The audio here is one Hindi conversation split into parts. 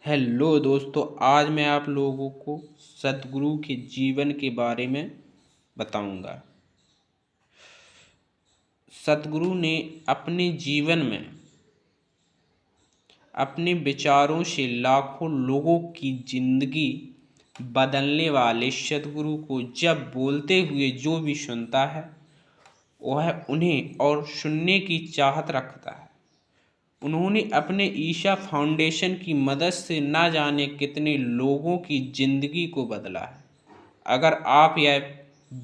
हेलो दोस्तों, आज मैं आप लोगों को सद्गुरु के जीवन के बारे में बताऊंगा। सद्गुरु ने अपने जीवन में अपने विचारों से लाखों लोगों की जिंदगी बदलने वाले सद्गुरु को जब बोलते हुए जो भी सुनता है वह उन्हें और सुनने की चाहत रखता है। उन्होंने अपने ईशा फाउंडेशन की मदद से न जाने कितने लोगों की ज़िंदगी को बदला है। अगर आप यह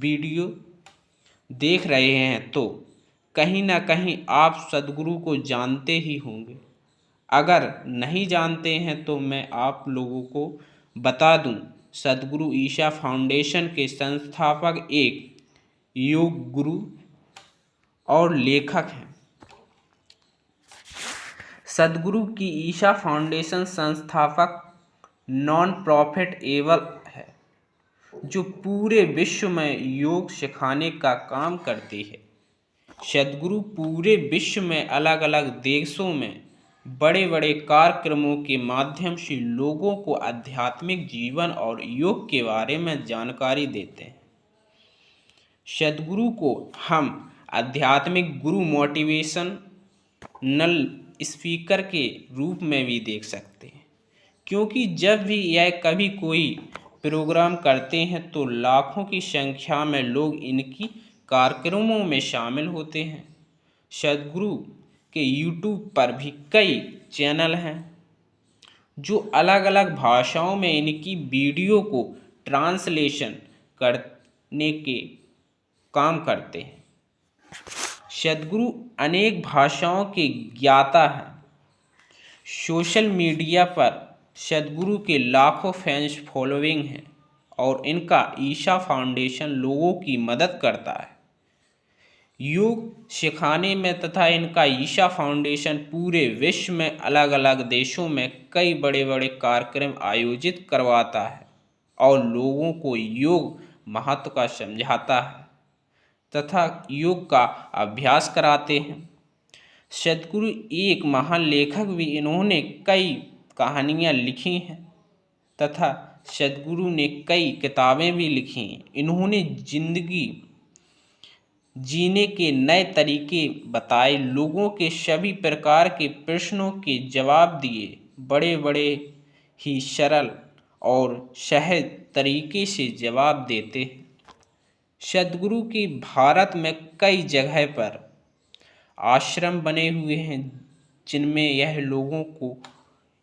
वीडियो देख रहे हैं तो कहीं ना कहीं आप सद्गुरु को जानते ही होंगे। अगर नहीं जानते हैं तो मैं आप लोगों को बता दूं, सद्गुरु ईशा फाउंडेशन के संस्थापक एक योग गुरु और लेखक हैं। सद्गुरु की ईशा फाउंडेशन संस्थापक नॉन प्रॉफिट एबल है जो पूरे विश्व में योग सिखाने का काम करती है। सद्गुरु पूरे विश्व में अलग अलग देशों में बड़े बड़े कार्यक्रमों के माध्यम से लोगों को आध्यात्मिक जीवन और योग के बारे में जानकारी देते हैं। सद्गुरु को हम आध्यात्मिक गुरु मोटिवेशनल स्पीकर के रूप में भी देख सकते हैं, क्योंकि जब भी यह कभी कोई प्रोग्राम करते हैं तो लाखों की संख्या में लोग इनकी कार्यक्रमों में शामिल होते हैं। सद्गुरु के यूट्यूब पर भी कई चैनल हैं जो अलग अलग भाषाओं में इनकी वीडियो को ट्रांसलेशन करने के काम करते हैं। सद्गुरु अनेक भाषाओं के ज्ञाता हैं। सोशल मीडिया पर सद्गुरु के लाखों फैंस फॉलोइंग हैं और इनका ईशा फाउंडेशन लोगों की मदद करता है योग सिखाने में, तथा इनका ईशा फाउंडेशन पूरे विश्व में अलग अलग देशों में कई बड़े बड़े कार्यक्रम आयोजित करवाता है और लोगों को योग महत्व का समझाता है तथा योग का अभ्यास कराते हैं। सद्गुरु एक महान लेखक भी, इन्होंने कई कहानियाँ लिखी हैं तथा सद्गुरु ने कई किताबें भी लिखी हैं। इन्होंने जिंदगी जीने के नए तरीके बताए, लोगों के सभी प्रकार के प्रश्नों के जवाब दिए, बड़े बड़े ही सरल और सहज तरीके से जवाब देते हैं। सद्गुरु के भारत में कई जगह पर आश्रम बने हुए हैं जिनमें यह लोगों को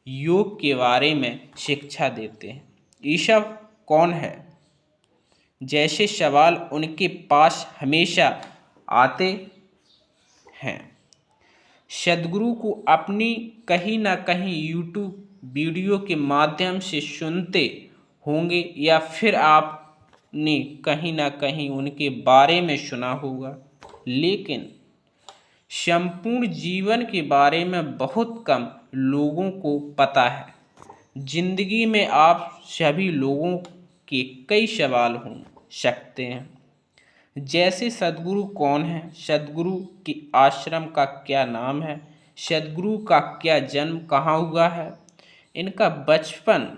योग के बारे में शिक्षा देते हैं। ईशा कौन है जैसे सवाल उनके पास हमेशा आते हैं। सद्गुरु को अपनी कहीं ना कहीं यूट्यूब वीडियो के माध्यम से सुनते होंगे या फिर आपने कहीं ना कहीं उनके बारे में सुना होगा, लेकिन संपूर्ण जीवन के बारे में बहुत कम लोगों को पता है। जिंदगी में आप सभी लोगों के कई सवाल हो सकते हैं, जैसे सद्गुरु कौन है, सद्गुरु के आश्रम का क्या नाम है, सद्गुरु का क्या जन्म कहाँ हुआ है, इनका बचपन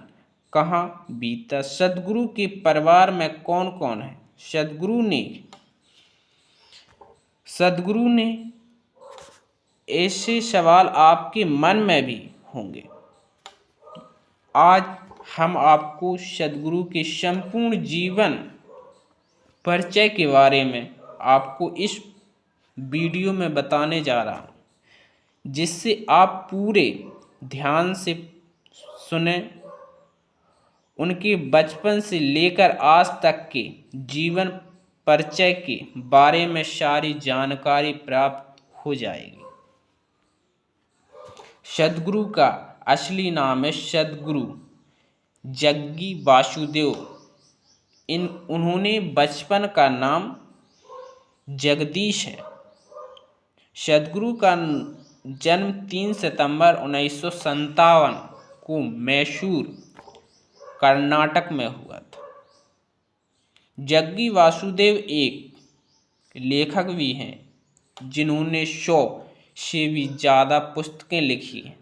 कहाँ बीता, सद्गुरु के परिवार में कौन कौन है। सद्गुरु ने ऐसे सवाल आपके मन में भी होंगे। आज हम आपको सद्गुरु के संपूर्ण जीवन परिचय के बारे में आपको इस वीडियो में बताने जा रहा हूँ, जिससे आप पूरे ध्यान से सुने, उनके बचपन से लेकर आज तक के जीवन परिचय के बारे में सारी जानकारी प्राप्त हो जाएगी। सद्गुरु का असली नाम है सद्गुरु जग्गी वासुदेव। उन्होंने बचपन का नाम जगदीश है। सद्गुरु का जन्म 3 सितंबर 1957 को मैसूर, कर्नाटक में हुआ था। जग्गी वासुदेव एक लेखक भी हैं जिन्होंने 100 से भी ज़्यादा पुस्तकें लिखी हैं।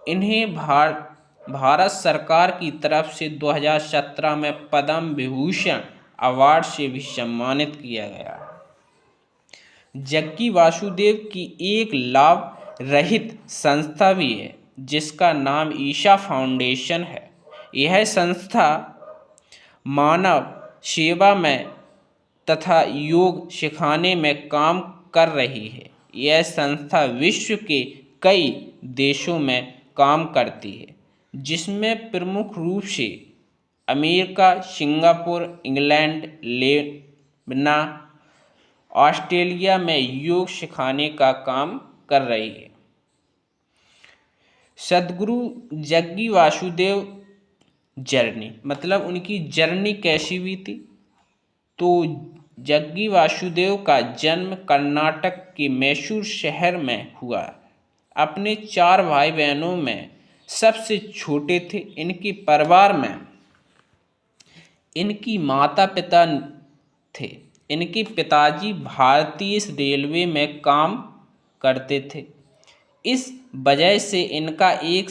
इन्हें भारत सरकार की तरफ से 2017 में पद्म विभूषण अवार्ड से भी सम्मानित किया गया। जग्गी वासुदेव की एक लाभ रहित संस्था भी है जिसका नाम ईशा फाउंडेशन है। यह संस्था मानव सेवा में तथा योग सिखाने में काम कर रही है। यह संस्था विश्व के कई देशों में काम करती है जिसमें प्रमुख रूप से America, Singapore, England, Lebanon, Australia में योग सिखाने का काम कर रही है। सद्गुरु जग्गी वासुदेव जर्नी, मतलब उनकी जर्नी कैसी हुई थी। तो जग्गी वासुदेव का जन्म कर्नाटक के मैसूर शहर में हुआ। अपने 4 भाई बहनों में सबसे छोटे थे। इनके परिवार में इनकी माता पिता थे। इनके पिताजी भारतीय रेलवे में काम करते थे। इस वजह से इनका एक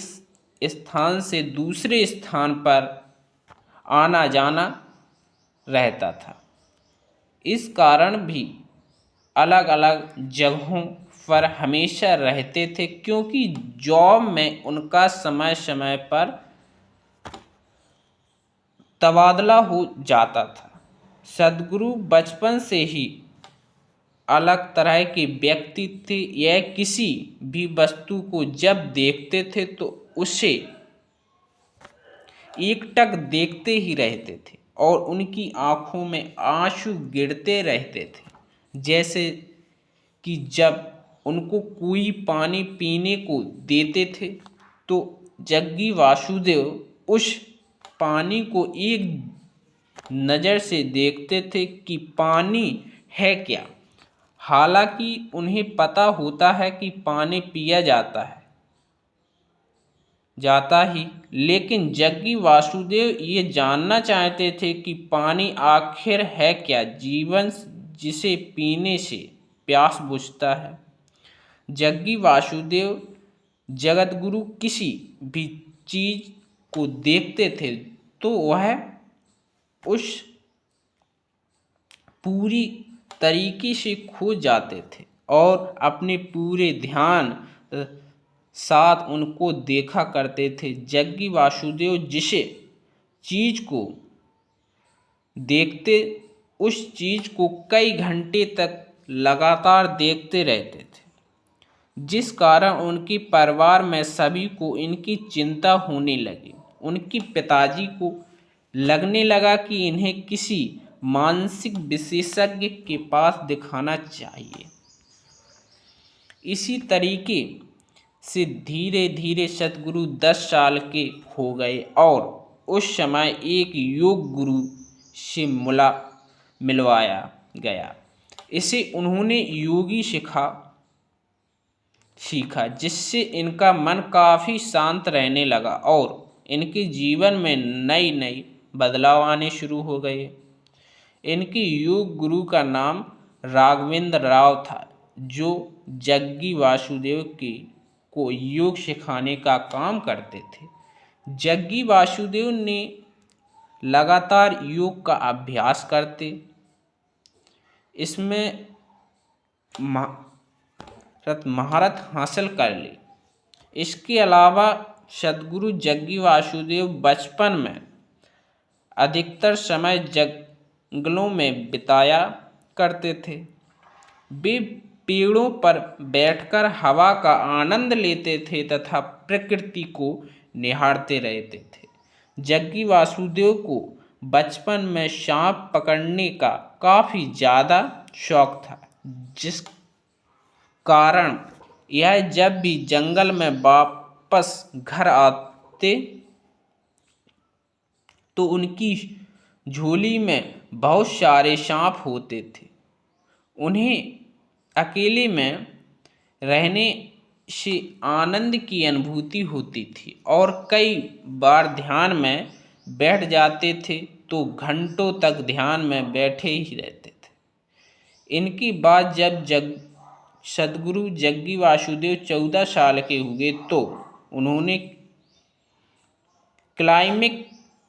स्थान से दूसरे स्थान पर आना जाना रहता था। इस कारण भी अलग अलग जगहों पर हमेशा रहते थे क्योंकि जॉब में उनका समय समय पर तबादला हो जाता था। सद्गुरु बचपन से ही अलग तरह के व्यक्ति थे। यह किसी भी वस्तु को जब देखते थे तो उसे एकटक देखते ही रहते थे और उनकी आंखों में आंसू गिरते रहते थे। जैसे कि जब उनको कोई पानी पीने को देते थे तो जग्गी वासुदेव उस पानी को एक नज़र से देखते थे कि पानी है क्या। हालांकि उन्हें पता होता है कि पानी पिया जाता ही, लेकिन जग्गी वासुदेव ये जानना चाहते थे कि पानी आखिर है क्या, जीवन जिसे पीने से प्यास बुझता है। जग्गी वासुदेव जगतगुरु किसी भी चीज़ को देखते थे तो वह उस पूरी तरीके से खो जाते थे और अपने पूरे ध्यान साथ उनको देखा करते थे। जग्गी वासुदेव जिसे चीज़ को देखते उस चीज़ को कई घंटे तक लगातार देखते रहते थे, जिस कारण उनके परिवार में सभी को इनकी चिंता होने लगी। उनके पिताजी को लगने लगा कि इन्हें किसी मानसिक विशेषज्ञ के पास दिखाना चाहिए। इसी तरीके से धीरे धीरे सद्गुरु 10 साल के हो गए और उस समय एक योग गुरु से मिलवाया गया। इसे उन्होंने योगी सीखा जिससे इनका मन काफ़ी शांत रहने लगा और इनके जीवन में नई नई बदलाव आने शुरू हो गए। इनके योग गुरु का नाम राघवेंद्र राव था जो जग्गी वासुदेव को योग सिखाने का काम करते थे। जग्गी वासुदेव ने लगातार योग का अभ्यास करते, इसमें महारत हासिल कर ली। इसके अलावा सद्गुरु जग्गी वासुदेव बचपन में अधिकतर समय जंगलों में बिताया करते थे। वे पेड़ों पर बैठकर हवा का आनंद लेते थे तथा प्रकृति को निहारते रहते थे। जग्गी वासुदेव को बचपन में सांप पकड़ने का काफ़ी ज़्यादा शौक था, जिस कारण यह जब भी जंगल में वापस घर आते तो उनकी झोली में बहुत सारे सांप होते थे। उन्हें अकेले में रहने से आनंद की अनुभूति होती थी और कई बार ध्यान में बैठ जाते थे तो घंटों तक ध्यान में बैठे ही रहते थे। इनकी बात जब सद्गुरु जग्गी वासुदेव 14 साल के हुए तो उन्होंने क्लाइमिक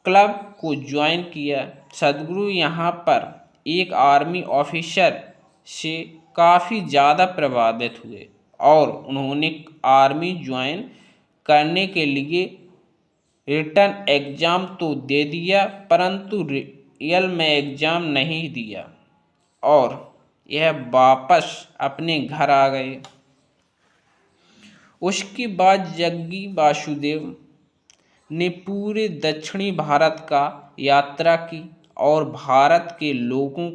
क्लब को ज्वाइन किया। सद्गुरु यहाँ पर एक आर्मी ऑफिसर से काफ़ी ज़्यादा प्रभावित हुए और उन्होंने आर्मी ज्वाइन करने के लिए रिटन एग्ज़ाम तो दे दिया, परंतु रियल में एग्ज़ाम नहीं दिया और यह वापस अपने घर आ गए। उसके बाद जग्गी वासुदेव ने पूरे दक्षिणी भारत का यात्रा की और भारत के लोगों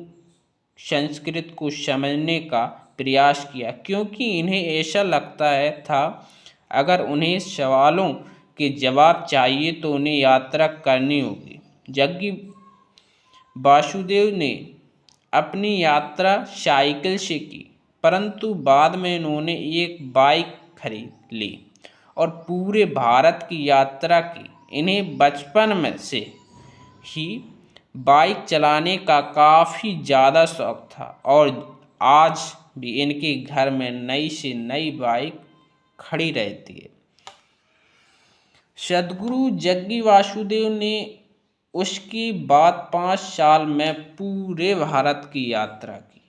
संस्कृति को समझने का प्रयास किया, क्योंकि इन्हें ऐसा लगता था अगर उन्हें सवालों के जवाब चाहिए तो उन्हें यात्रा करनी होगी। जग्गी वासुदेव ने अपनी यात्रा साइकिल से की, परंतु बाद में इन्होंने एक बाइक खरीद ली और पूरे भारत की यात्रा की। इन्हें बचपन में से ही बाइक चलाने का काफ़ी ज़्यादा शौक था और आज भी इनके घर में नई से नई बाइक खड़ी रहती है। सद्गुरु जग्गी वासुदेव ने उसके बाद 5 साल में पूरे भारत की यात्रा की।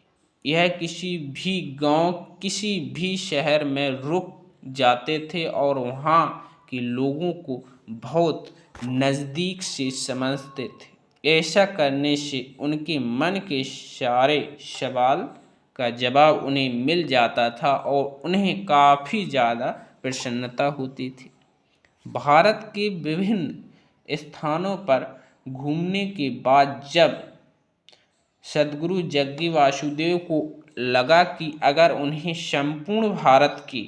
यह किसी भी गांव, किसी भी शहर में रुक जाते थे और वहां के लोगों को बहुत नज़दीक से समझते थे। ऐसा करने से उनके मन के सारे सवाल का जवाब उन्हें मिल जाता था और उन्हें काफ़ी ज़्यादा प्रसन्नता होती थी। भारत के विभिन्न स्थानों पर घूमने के बाद जब सद्गुरु जग्गी वासुदेव को लगा कि अगर उन्हें संपूर्ण भारत की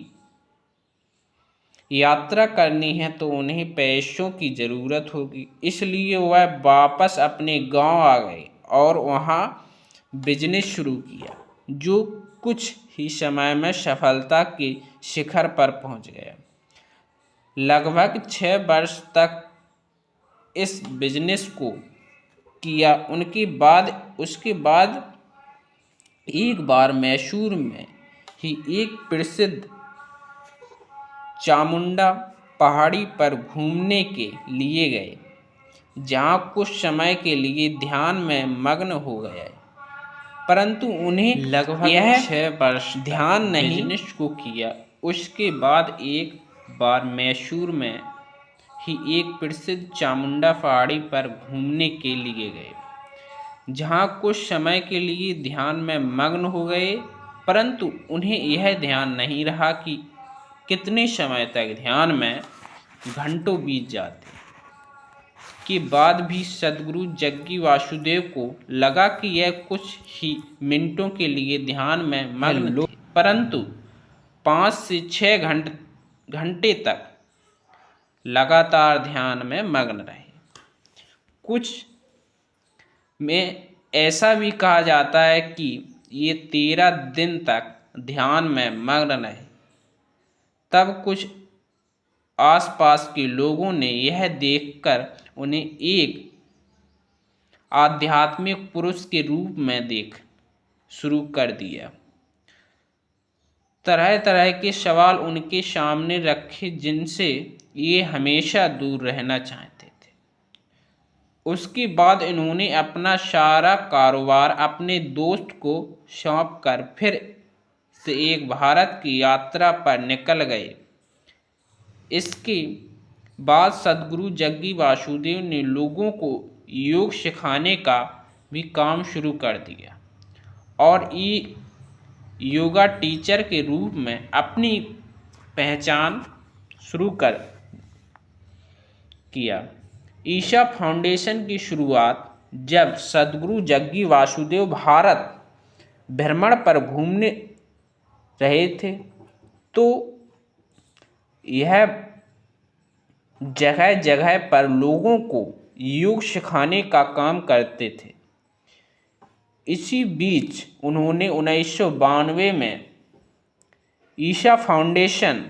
यात्रा करनी है तो उन्हें पैसों की ज़रूरत होगी, इसलिए वह वापस अपने गांव आ गए और वहां बिजनेस शुरू किया, जो कुछ ही समय में सफलता के शिखर पर पहुंच गया। लगभग 6 वर्ष तक इस बिजनेस को किया। उसके बाद एक बार मैसूर में ही एक प्रसिद्ध चामुंडा पहाड़ी पर घूमने के लिए गए, जहां कुछ समय के लिए ध्यान में मग्न हो गए, परंतु उन्हें लगभग 6 वर्ष ध्यान नहीं बिजनेस को किया। उसके बाद एक बार मैसूर में ही एक प्रसिद्ध चामुंडा पहाड़ी पर घूमने के लिए गए, जहां कुछ समय के लिए ध्यान में मग्न हो गए, परंतु उन्हें यह ध्यान नहीं रहा कि कितने समय तक ध्यान में घंटों बीत जाते। के बाद भी सद्गुरु जग्गी वासुदेव को लगा कि यह कुछ ही मिनटों के लिए ध्यान में मग्न थे, परंतु 5 से 6 घंटे तक लगातार ध्यान में मग्न रहे। कुछ में ऐसा भी कहा जाता है कि ये 13 दिन तक ध्यान में मग्न रहे। तब कुछ आसपास के लोगों ने यह देखकर उन्हें एक आध्यात्मिक पुरुष के रूप में देख शुरू कर दिया। तरह तरह के सवाल उनके सामने रखे जिनसे ये हमेशा दूर रहना चाहते थे। उसके बाद इन्होंने अपना सारा कारोबार अपने दोस्त को सौंप कर फिर से एक भारत की यात्रा पर निकल गए। इसके बाद सद्गुरु जग्गी वासुदेव ने लोगों को योग सिखाने का भी काम शुरू कर दिया और ये योगा टीचर के रूप में अपनी पहचान शुरू कर किया। ईशा फाउंडेशन की शुरुआत जब सद्गुरु जग्गी वासुदेव भारत भ्रमण पर घूमने रहे थे तो यह जगह जगह पर लोगों को योग सिखाने का काम करते थे। इसी बीच उन्होंने 1992 में ईशा फाउंडेशन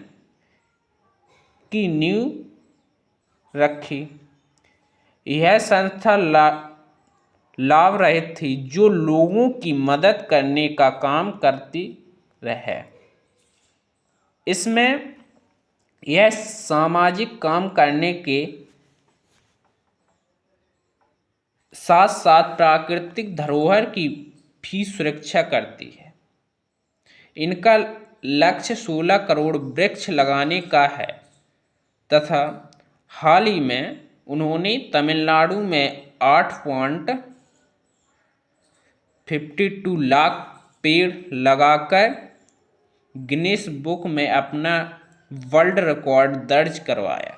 की नींव रखी। यह संस्था लाभ रहित थी जो लोगों की मदद करने का काम करती रहे। इसमें यह सामाजिक काम करने के साथ साथ प्राकृतिक धरोहर की भी सुरक्षा करती है। इनका लक्ष्य 16 करोड़ वृक्ष लगाने का है तथा हाल ही में उन्होंने तमिलनाडु में 8.52 लाख पेड़ लगाकर गिनीज बुक में अपना वर्ल्ड रिकॉर्ड दर्ज करवाया।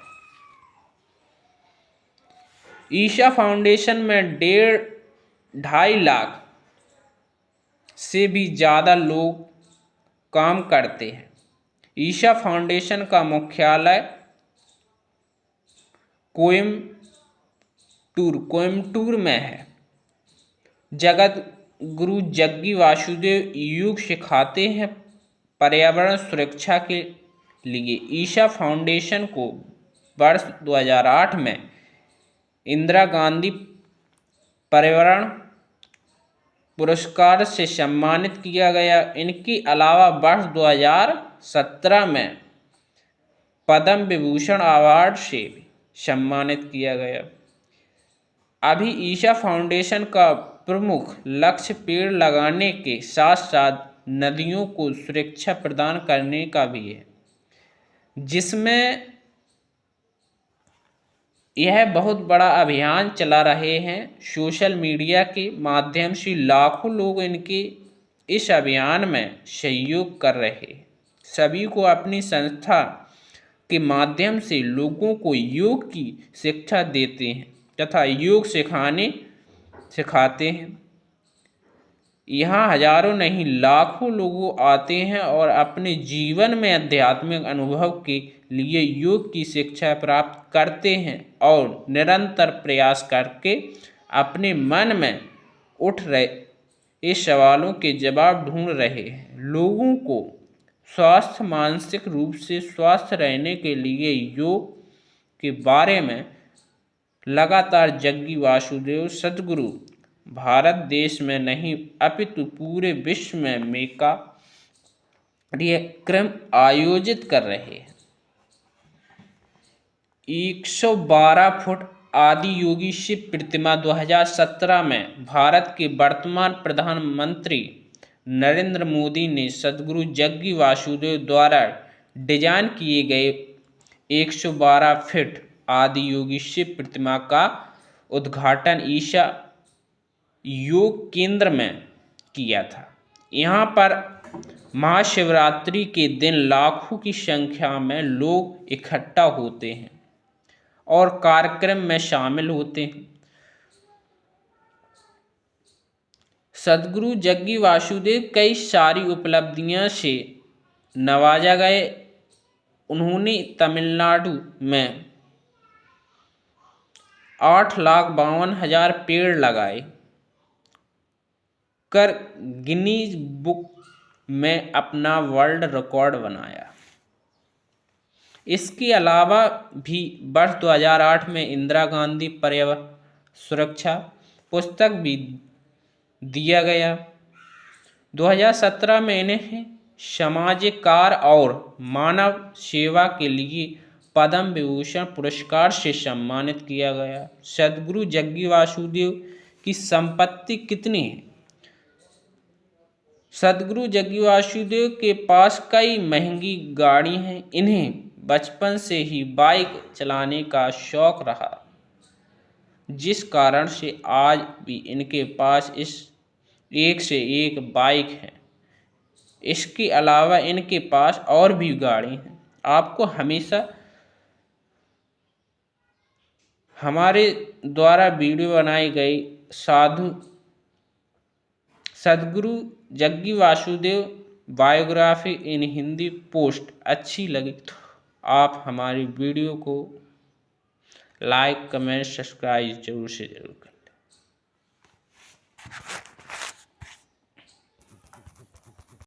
ईशा फाउंडेशन में 1.5 लाख से भी ज़्यादा लोग काम करते हैं। ईशा फाउंडेशन का मुख्यालय कोयम्बटूर में है। जगत गुरु जग्गी वासुदेव योग सिखाते हैं पर्यावरण सुरक्षा के लिए। ईशा फाउंडेशन को वर्ष 2008 में इंदिरा गांधी पर्यावरण पुरस्कार से सम्मानित किया गया। इनके अलावा वर्ष 2017 में पद्म विभूषण अवार्ड से भी सम्मानित किया गया। अभी ईशा फाउंडेशन का प्रमुख लक्ष्य पेड़ लगाने के साथ साथ नदियों को सुरक्षा प्रदान करने का भी है, जिसमें यह बहुत बड़ा अभियान चला रहे हैं। सोशल मीडिया के माध्यम से लाखों लोग इनके इस अभियान में सहयोग कर रहे हैं। सभी को अपनी संस्था के माध्यम से लोगों को योग की शिक्षा देते हैं तथा योग सिखाते हैं। यहाँ हजारों नहीं लाखों लोग आते हैं और अपने जीवन में आध्यात्मिक अनुभव के लिए योग की शिक्षा प्राप्त करते हैं और निरंतर प्रयास करके अपने मन में उठ रहे इस सवालों के जवाब ढूंढ रहे हैं। लोगों को स्वास्थ्य मानसिक रूप से स्वस्थ रहने के लिए योग के बारे में लगातार जग्गी वासुदेव सद्गुरु भारत देश में नहीं अपितु पूरे विश्व में कार्यक्रम आयोजित कर रहे हैं। 112 फुट आदि योगी शिव प्रतिमा 2017 में भारत के वर्तमान प्रधानमंत्री नरेंद्र मोदी ने सद्गुरु जग्गी वासुदेव द्वारा डिजाइन किए गए 112 फीट आदि योगी शिव प्रतिमा का उद्घाटन ईशा योग केंद्र में किया था। यहाँ पर महाशिवरात्रि के दिन लाखों की संख्या में लोग इकट्ठा होते हैं और कार्यक्रम में शामिल होते हैं। सद्गुरु जग्गी वासुदेव कई सारी उपलब्धियों से नवाजा गए। उन्होंने तमिलनाडु में 8,52,000 पेड़ लगाए कर गिनीज बुक में अपना वर्ल्ड रिकॉर्ड बनाया। इसके अलावा भी वर्ष 2008 में इंदिरा गांधी पर्यावरण सुरक्षा पुस्तक भी दिया गया। 2017 में इन्हें समाज कार्य और मानव सेवा के लिए पद्म विभूषण पुरस्कार से सम्मानित किया गया। सद्गुरु जग्गी वासुदेव की संपत्ति कितनी है? सद्गुरु जग्गी वासुदेव के पास कई महंगी गाड़ी हैं। इन्हें बचपन से ही बाइक चलाने का शौक रहा, जिस कारण से आज भी इनके पास एक से एक बाइक है। इसके अलावा इनके पास और भी गाड़ी हैं। आपको हमेशा हमारे द्वारा वीडियो बनाई गई सद्गुरु जग्गी वासुदेव बायोग्राफी इन हिंदी पोस्ट अच्छी लगी तो आप हमारी वीडियो को लाइक कमेंट सब्सक्राइब जरूर से जरूर करें।